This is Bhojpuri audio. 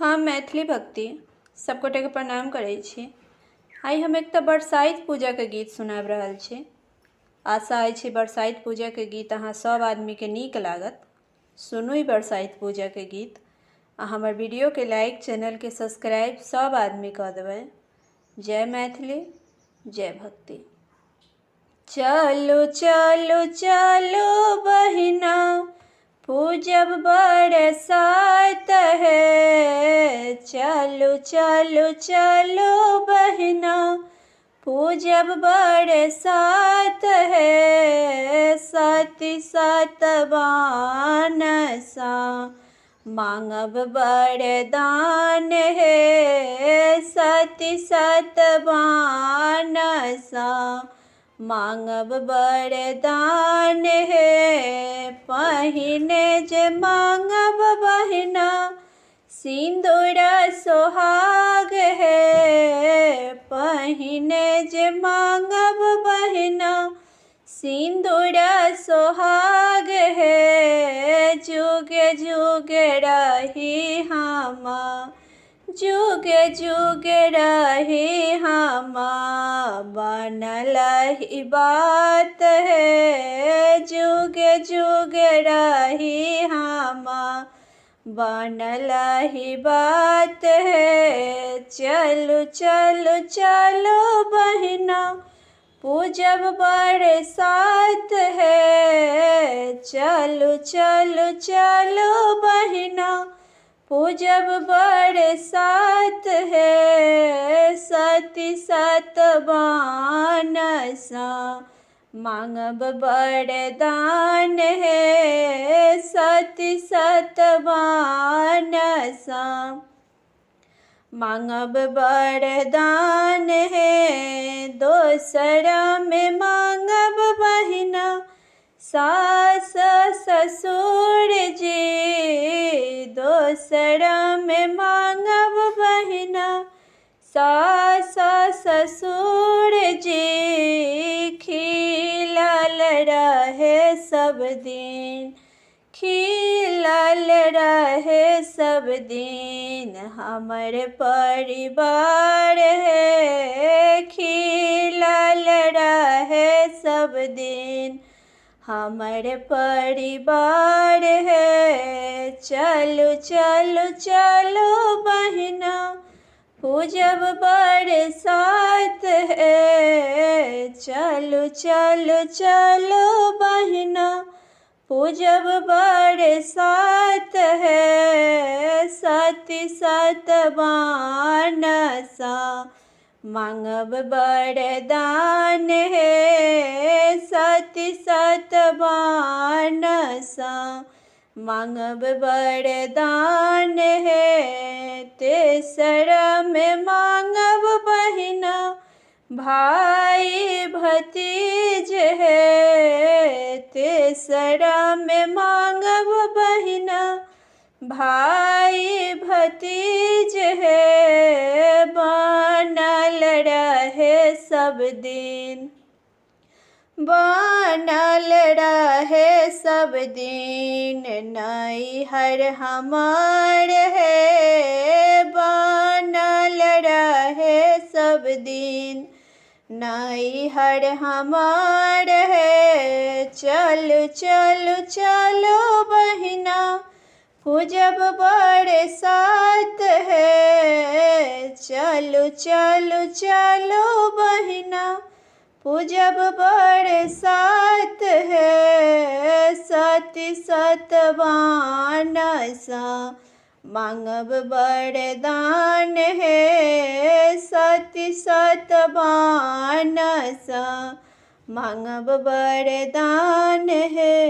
हाँ, मैथिली भक्ति सब गोटे के प्रणाम करै छी। आइ हम एकटा बरसाइत पूजा के गीत सुनाबि रहल छी। आशा अछि बरसाइत पूजा के गीत अहाँ सब आदमी के नीक लागत। सुनू ई बरसाइत पूजा के गीत आ हमर वीडियो के लाइक, चैनल के सब्सक्राइब सब आदमी कऽ देबै। जय मैथिली, जय भक्ति। चलो चलो चलो बहिना, पूजब बरसात है। चलो चलो चलो बहिना, पूजब बरसात है। सती सतवान सा मांगब वरदान है। सती सतवान सा मांगब वरदान है। पहिने जे मांगब बहिना, सिंदूर सोहाग है। पहिने जे मांगब बहिना, सिंदूर सोहाग है। जुगे जुगे रही हम, जुगे जुगे रही हम, बनल ही बात है। जुगे जुगे रही हम, बनल ही बात है। चलो चलो चलो बहिना, पूजब बरसात है। चलो चलो चलो बहिना, पूजब बरसात है। सती सतवान सा मांगब वरदान है। सती सतवान सा मांगब वरदान है। दोसरा में मांगब बहिना, सास ससुर जी। दोसरा में मांगब बहिना, सास ससुर जी। खिलल रहे सब दिन, खिलल रहे सब दिन हमर परिवार है। खिलल रहे सब दिन हमर परिवार है। चलो चलो चलो बहिना, पूजब बरसात है। चलो चलो चलो बहिना, पूजब बरसात है। सती सतवान सा मांगब वरदान है। सती सतवान सा मांगब वरदान है। तेसरा में मांगब बहिना, भाई भतीज है। तेसरा में मांगब बहिना, भाई भतीज है। बनल रहे सब दिन, बनल रहे सब दिन नैहर हमार है। बनल रहे सब दिन नैहर हमार है। चलो चलो चलो बहिना, पूजब बरसात है। चलो चलो चलो बहिना, पूजब बरसात है। सती सतवान सा मांगब वरदान है। सती सतवान सा मांगब वरदान है।